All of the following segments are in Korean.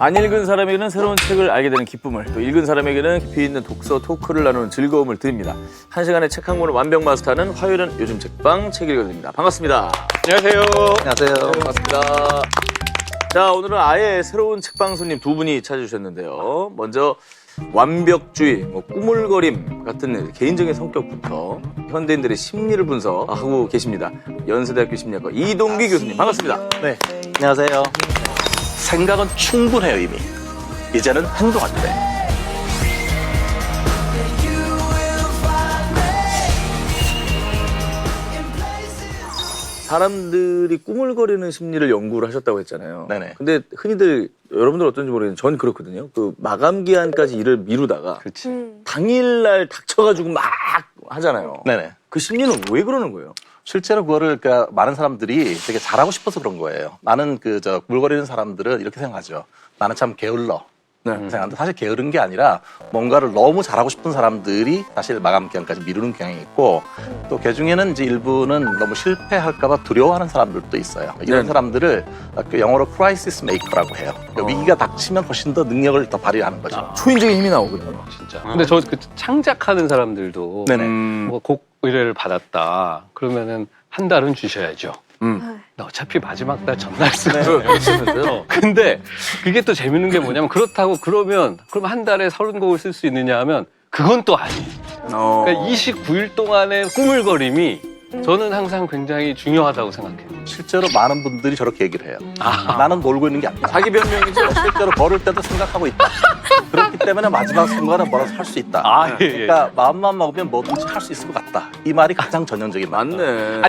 안 읽은 사람에게는 새로운 책을 알게 되는 기쁨을, 또 읽은 사람에게는 깊이 있는 독서 토크를 나누는 즐거움을 드립니다. 한 시간에 책 한 권을 완벽 마스터하는 화요일은 요즘 책방 책 읽어드립니다. 반갑습니다. 안녕하세요. 안녕하세요. 반갑습니다. 자, 오늘은 아예 새로운 책방 손님 두 분이 찾아주셨는데요. 먼저 완벽주의, 꾸물거림 같은 개인적인 성격부터 현대인들의 심리를 분석하고 계십니다. 연세대학교 심리학과 이동기 교수님, 반갑습니다. 네, 안녕하세요. 생각은 충분해요, 이미. 이제는 행동할 때. 사람들이 꾸물거리는 심리를 연구를 하셨다고 했잖아요. 네네. 근데 흔히들 여러분들 어떤지 모르겠는데 전 그렇거든요. 그 마감 기한까지 일을 미루다가 그렇지. 당일날 닥쳐가지고 막 하잖아요. 네네. 그 심리는 왜 그러는 거예요? 실제로 그거를 그러니까 많은 사람들이 되게 잘하고 싶어서 그런 거예요. 나는 물거리는 사람들은 이렇게 생각하죠. 나는 참 게을러. 네. 생각하는데 사실 게으른 게 아니라 뭔가를 너무 잘하고 싶은 사람들이 사실 마감 기한까지 미루는 경향이 있고 또 그중에는 이제 일부는 너무 실패할까봐 두려워하는 사람들도 있어요. 이런 네. 사람들을 영어로 크라이시스 메이커라고 해요. 위기가 닥치면 훨씬 더 능력을 더 발휘하는 거죠. 초인적인 힘이 나오거든요. 진짜. 근데 저 그 창작하는 사람들도 네네. 뭐 곡 의뢰를 받았다. 그러면은 한 달은 주셔야죠. 나 어차피 마지막 달 전날 쓰거든요. 근데 그게 또 재밌는 게 뭐냐면 그렇다고 그럼 한 달에 30곡을 쓸 수 있느냐 하면 그건 또 아니에요. 그러니까 29일 동안의 꾸물거림이 저는 항상 굉장히 중요하다고 생각해요. 실제로 많은 분들이 저렇게 얘기를 해요. 나는 놀고 있는 게 아니야. 자기 변명이죠. 실제로 걸을 때도 생각하고 있다. 그렇기 때문에 마지막 순간은 뭐라도 할 수 있다. 예. 그러니까 마음만 먹으면 뭐든지 할 수 있을 것 같다. 이 말이 가장 전형적인 말이에요. 맞네.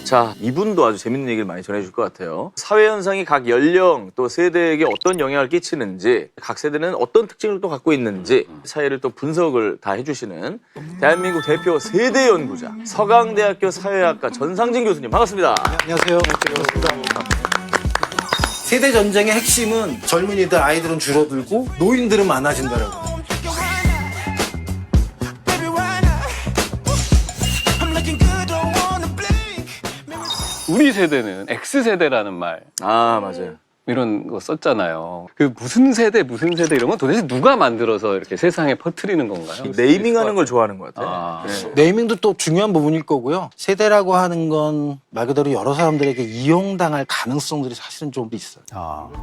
자, 이분도 아주 재밌는 얘기를 많이 전해줄 것 같아요. 사회 현상이 각 연령 또 세대에게 어떤 영향을 끼치는지, 각 세대는 어떤 특징을 또 갖고 있는지 사회를 또 분석을 다 해주시는 대한민국 대표 세대 연구자 서강대학교 사회학과 전상진 교수님, 반갑습니다. 안녕하세요. 반갑습니다. 세대 전쟁의 핵심은 젊은이들, 아이들은 줄어들고 노인들은 많아진다라고. 우리 세대는 X세대라는 말 아, 맞아요. 이런 거 썼잖아요. 그 무슨 세대 이런 건 도대체 누가 만들어서 이렇게 세상에 퍼뜨리는 건가요? 네이밍하는 걸 좋아하는 것 같아요. 아. 네. 네이밍도 또 중요한 부분일 거고요. 세대라고 하는 건 말 그대로 여러 사람들에게 이용당할 가능성들이 사실은 좀 있어요.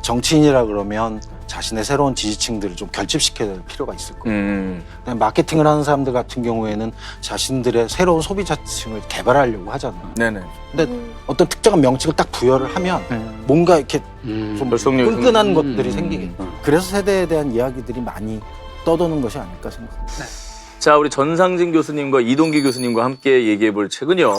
정치인이라 그러면 자신의 새로운 지지층들을 좀 결집시켜야 될 필요가 있을 거예요. 그다음에 마케팅을 하는 사람들 같은 경우에는 자신들의 새로운 소비자층을 개발하려고 하잖아요. 네네. 근데 어떤 특정한 명칭을 딱 부여를 하면 뭔가 이렇게 좀 결속력이 끈끈한 것들이 생기겠죠. 그래서 세대에 대한 이야기들이 많이 떠도는 것이 아닐까 생각합니다. 자, 우리 전상진 교수님과 이동기 교수님과 함께 얘기해 볼 책은요.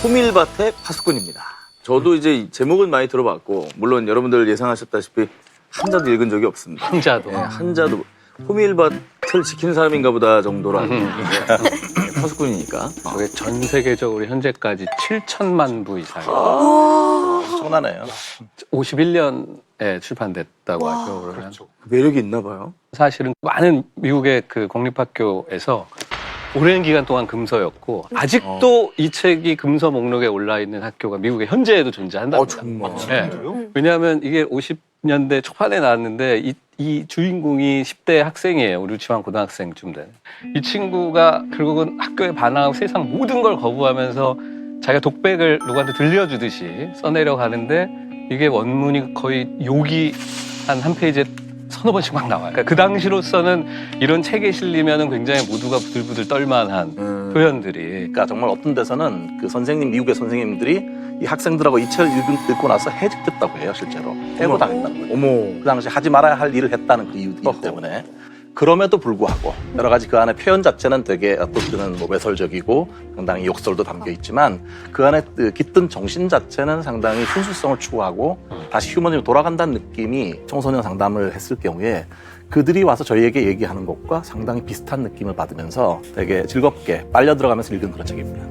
호밀밭의 파수꾼입니다. 저도 이제 이 제목은 많이 들어봤고, 물론 여러분들 예상하셨다시피 한자도 읽은 적이 없습니다. 한자도. 네, 한자도 호밀밭을 지키는 사람인가 보다 정도로 알고 있는데 파수꾼이니까. 그게 전 세계적으로 현재까지 7천만 부 이상. 엄청나네요. 51년에 출판됐다고 하죠. 그러면 매력이 있나 봐요. 사실은 많은 미국의 그 공립학교에서 오랜 기간 동안 금서였고 아직도 이 책이 금서 목록에 올라 있는 학교가 미국에 현재에도 존재한답니다. 정말. 네. 왜냐하면 이게 50년대 초반에 나왔는데 이 주인공이 10대 학생이에요. 우리 지방 고등학생쯤 된. 이 친구가 결국은 학교에 반항하고 세상 모든 걸 거부하면서 자기가 독백을 누구한테 들려주듯이 써내려 가는데 이게 원문이 거의 욕이 한 페이지에 서너 번씩 막 나와요. 그러니까 그 당시로서는 이런 책에 실리면 굉장히 모두가 부들부들 떨만한 표현들이. 그러니까 정말 어떤 데서는 그 미국의 선생님들이 이 학생들하고 이 책을 읽고 나서 해직됐다고 해요, 실제로. 해고당했다는 거죠. 어머. 그 당시 하지 말아야 할 일을 했다는 그 이유 때문에. 그럼에도 불구하고 여러 가지 그 안에 표현 자체는 되게 어떤 때는 뭐 외설적이고 상당히 욕설도 담겨 있지만 그 안에 그 깃든 정신 자체는 상당히 순수성을 추구하고 다시 휴머니로 돌아간다는 느낌이 청소년 상담을 했을 경우에 그들이 와서 저희에게 얘기하는 것과 상당히 비슷한 느낌을 받으면서 되게 즐겁게 빨려 들어가면서 읽은 그런 책입니다.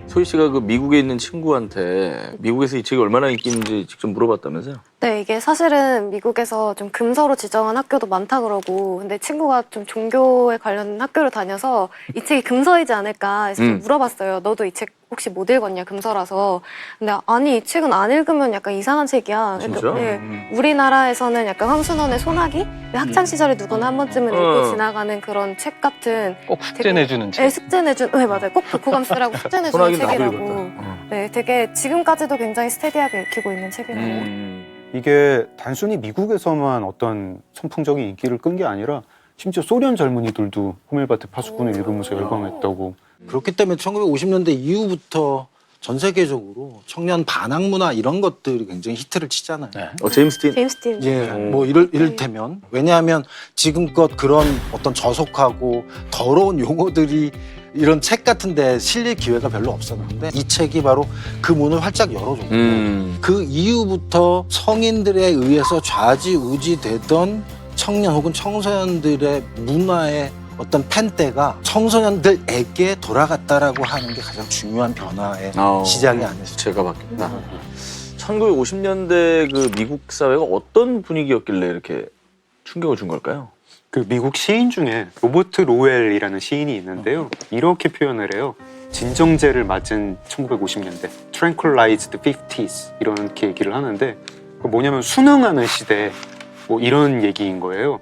소희 씨가 그 미국에 있는 친구한테 미국에서 이 책이 얼마나 인기 있는지 직접 물어봤다면서요? 네, 이게 사실은 미국에서 좀 금서로 지정한 학교도 많다 그러고, 근데 친구가 좀 종교에 관련 학교를 다녀서 이 책이 금서이지 않을까 해서 좀 물어봤어요. 너도 이 책 혹시 못 읽었냐, 금서라서. 근데 아니, 이 책은 안 읽으면 약간 이상한 책이야. 진짜? 네, 우리나라에서는 약간 황순원의 소나기? 학창 시절에 누구나 한 번쯤은 읽고 지나가는 그런 책 같은. 꼭 숙제 내주는 책. 네, 숙제 내준, 네, 맞아요. 꼭 독후감 쓰라고 숙제 내주는 소나기는 나도 책이라고. 읽었다. 네, 되게 지금까지도 굉장히 스테디하게 읽히고 있는 책이라고. 이게 단순히 미국에서만 어떤 선풍적인 인기를 끈 게 아니라 심지어 소련 젊은이들도 호밀바트 파수꾼을 읽으면서 열광했다고. 그렇기 때문에 1950년대 이후부터 전 세계적으로 청년 반학 문화 이런 것들이 굉장히 히트를 치잖아요. 네. 제임스 틴. 제임스 틴. 예, 뭐 이를테면 왜냐하면 지금껏 그런 어떤 저속하고 더러운 용어들이 이런 책 같은데 실릴 기회가 별로 없었는데 이 책이 바로 그 문을 활짝 열어줬고 그 이후부터 성인들에 의해서 좌지우지되던 청년 혹은 청소년들의 문화의 어떤 펜대가 청소년들에게 돌아갔다라고 하는 게 가장 중요한 변화의 시작이 아니었을까. 제가 바뀌었다. 1950년대 그 미국 사회가 어떤 분위기였길래 이렇게 충격을 준 걸까요? 그 미국 시인 중에 로버트 로웰이라는 시인이 있는데요. 이렇게 표현을 해요. 진정제를 맞은 1950년대, tranquilized 50s 이렇게 얘기를 하는데 그 뭐냐면 순응하는 시대 뭐 이런 얘기인 거예요.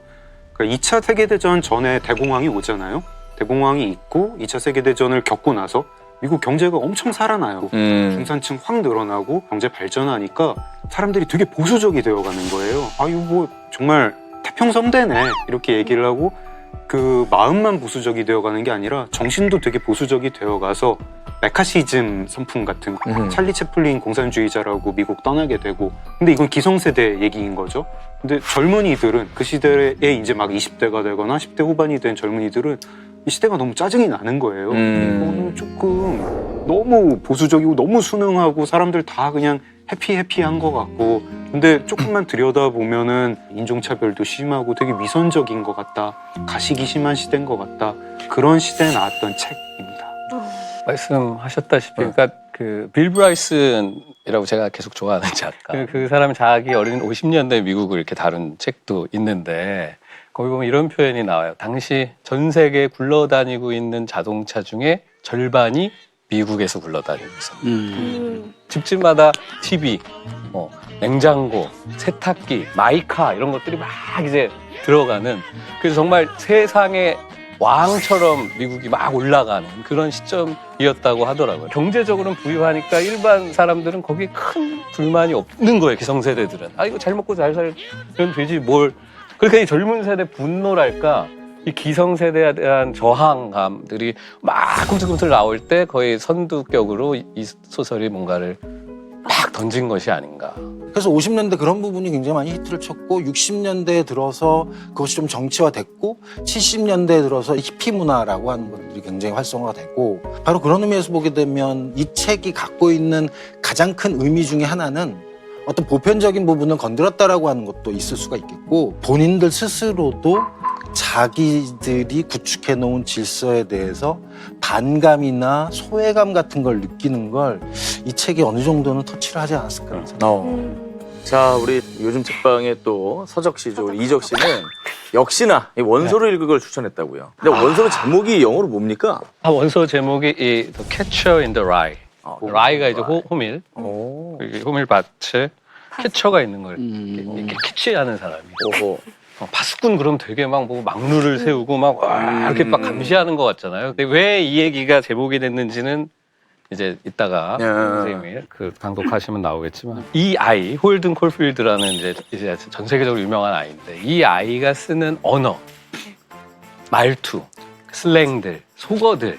그러니까 2차 세계대전 전에 대공황이 오잖아요. 대공황이 있고 2차 세계대전을 겪고 나서 미국 경제가 엄청 살아나요. 중산층 확 늘어나고 경제 발전하니까 사람들이 되게 보수적이 되어가는 거예요. 아 이거 뭐 정말 태평성대네 이렇게 얘기를 하고 그 마음만 보수적이 되어가는 게 아니라 정신도 되게 보수적이 되어가서 메카시즘 선풍 같은 거 찰리 채플린 공산주의자라고 미국 떠나게 되고 근데 이건 기성세대 얘기인 거죠. 근데 젊은이들은 그 시대에 이제 막 20대가 되거나 10대 후반이 된 젊은이들은 이 시대가 너무 짜증이 나는 거예요. 이거는 조금 너무 보수적이고 너무 순응하고 사람들 다 그냥 해피한 것 같고 근데 조금만 들여다보면은 인종차별도 심하고 되게 위선적인 것 같다. 가식이 심한 시대인 것 같다. 그런 시대에 나왔던 책입니다. 말씀하셨다시피, 그러니까 그 빌 브라이슨이라고 제가 계속 좋아하는 작가. 그 사람이 자기 어린 50년대 미국을 이렇게 다룬 책도 있는데 거기 보면 이런 표현이 나와요. 당시 전 세계에 굴러다니고 있는 자동차 중에 절반이 미국에서 굴러다니고 있습니다. 집집마다 TV, 냉장고, 세탁기, 마이카 이런 것들이 막 이제 들어가는 그래서 정말 세상의 왕처럼 미국이 막 올라가는 그런 시점이었다고 하더라고요. 경제적으로는 부유하니까 일반 사람들은 거기에 큰 불만이 없는 거예요. 기성세대들은. 아 이거 잘 먹고 잘 살면 되지 뭘. 그러니까 이 젊은 세대 분노랄까 이 기성세대에 대한 저항감들이 막 꿈틀꿈틀 나올 때 거의 선두격으로 이 소설이 뭔가를 막 던진 것이 아닌가. 그래서 50년대 그런 부분이 굉장히 많이 히트를 쳤고 60년대에 들어서 그것이 좀 정치화됐고 70년대에 들어서 히피 문화라고 하는 것들이 굉장히 활성화가 됐고 바로 그런 의미에서 보게 되면 이 책이 갖고 있는 가장 큰 의미 중에 하나는 어떤 보편적인 부분을 건드렸다라고 하는 것도 있을 수가 있겠고 본인들 스스로도 자기들이 구축해 놓은 질서에 대해서 반감이나 소외감 같은 걸 느끼는 걸 이 책이 어느 정도는 터치를 하지 않았을까 생각합니다. 자, 우리 요즘 책방의 또 서적 씨죠. 우리 이적 씨는 역시나 이 원소를 읽을 걸 추천했다고요. 근데 원소 제목이 영어로 뭡니까? 원서 제목이 이 The Catcher in the Rye. 라이가 이제 호밀. 호밀밭에 캐쳐가 있는 걸 이렇게 캐치하는 사람이. 오호. 파수꾼 그럼 되게 막 뭐 막루를 세우고 막 와, 이렇게 막 감시하는 것 같잖아요. 근데 왜 이 얘기가 제목이 됐는지는 이제 이따가 선생님이 그 방독하시면 나오겠지만 이 아이 홀든 콜필드라는 이제 전 세계적으로 유명한 아이인데 이 아이가 쓰는 언어, 말투, 슬랭들, 속어들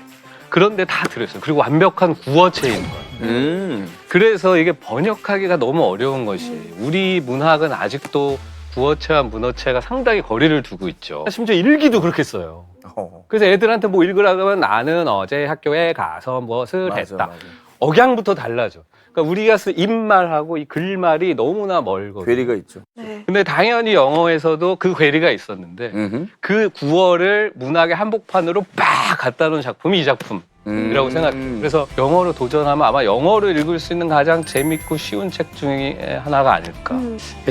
그런데 다 들어있어요. 그리고 완벽한 구어체인 거예요. 그래서 이게 번역하기가 너무 어려운 것이 우리 문학은 아직도 구어체와 문어체가 상당히 거리를 두고 있죠. 심지어 일기도 그렇게 써요. 어. 그래서 애들한테 뭐 읽으라고 하면 나는 어제 학교에 가서 무엇을 맞아, 했다. 맞아. 억양부터 달라져. 그러니까 우리가 쓴 입말하고 이 글말이 너무나 멀거든요. 괴리가 있죠. 네. 근데 당연히 영어에서도 그 괴리가 있었는데 음흠. 그 구어를 문학의 한복판으로 빡 갖다 놓은 작품이 이 작품이라고 생각해요. 그래서 영어로 도전하면 아마 영어를 읽을 수 있는 가장 재밌고 쉬운 책 중에 하나가 아닐까. 음. 그래서